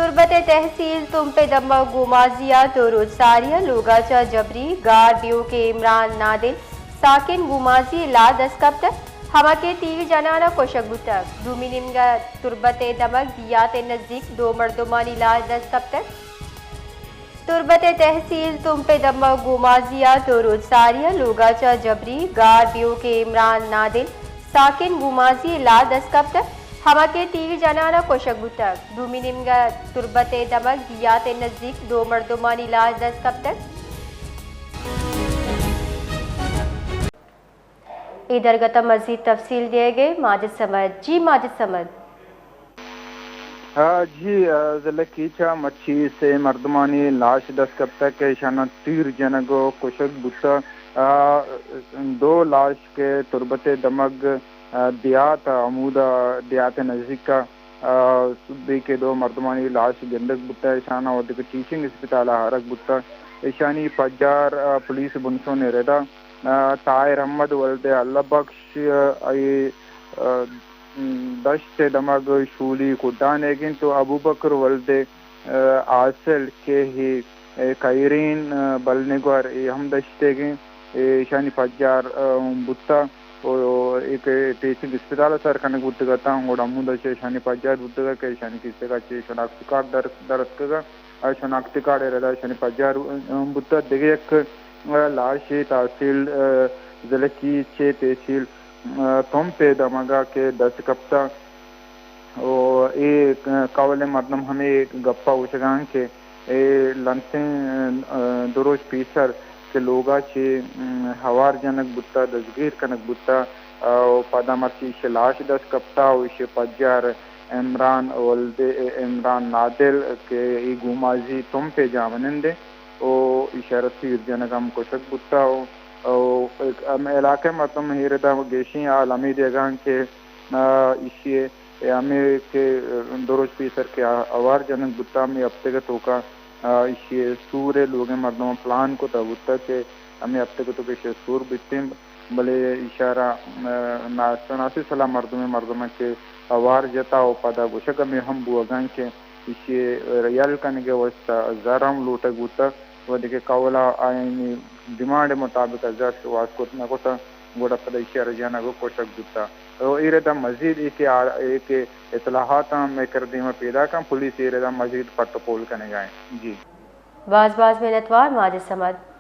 تربت تحصیل تم پہ دمہ گومازیا تو روزساریہ لوگاچا جبری گار بیو کے عمران نادل ساکن گومازی لا دسکپتر ہما کے تیر جنانا کوشک بتک دومی نمگا تربت دمک دیات نزدیک دو مردمانی لا دسکپتر تربت تحصیل تم پہ دمہ گومازیا تو روزساریہ لوگاچا جبری گار بیو کے عمران نادل ساکن گومازی لا دسکپتر ہما کے تیر جنانا کوشک بتک دومی نمگا تربت دمک دیات نزدیک دو مردمانی لا دسکپتر ادھر گتا مزید تفصیل دیے گئے ماجد سمد جی ماجد سمد جی ضلع کیچا مچھی سے مردمانی لاش دستکپتہ کے شانہ تیر جنگو کشک بتا دو لاش کے تربت دمگ دیات عمودہ دیات نزدیک کا صوبے کے دو مردمانی لاش گندک بتا شانہ اور دیکھ ٹیچنگ اسپتال حرک بتا ایشانی پجار پولیس بنسوں نے ردا طاہر احمد ولد اللہ بخش دشت دمگ شولی کڈان ایگن تو ابو بکر ولد آسل کے ہی کائرین بلنگور ہم دشتگیں شانی پجار بتا اور ایک ٹیچنگ اسپتال سر کنک بتگتا اور امود شانی پجار بتگا کہ شانی کسی کا شناختی کارڈ درست کا شناختی کارڈ ردا شانی پجار بتا دیگه ایک لاش تحصیل ضلع کی چھ تحصیل تم پہ دمگا کے دستکپتہ اور ایک قول مردم ہمیں گپا وشگان کے لنسیں دروش پیسر کے لوگا چے ہوار جنک بتا دزگیر کنک بتا پادا مرچی شلاش دستکپتہ وش پجار عمران ولد عمران نادل کے ای گومازی تم پہ جامنندے او اشارت تیر جنک ہم کشک بتا علاقے مردم ہیردا گیشیں عالمی دیگان کے اشیے ہمیں کے دروش پیسر کے اوار جنک بتا میں ابتگت ہوکا اشیے سورے لوگ مردم پلان کو تبتا کہ ہمیں ابتگت ہوکا اشیے سور بتیں بلے اشارہ ناسی صلاح مردم کے اوار جتا و پدا گوشک میں ہم بوگان کے اشیے ریال کنگے وستا زرم لوٹک بتا و دیکھے قولا آئینی ڈیمانڈ مطابق ازار سے واسکوت نکوتا گوڑا پدا اشیاء رجانا کو کوشک بتا ایردا مزید ایک اطلاعات میں کردیما پیدا کم پولیس ایردا مزید پٹ پول کنے گائیں جی باز منتوار ماجد سمد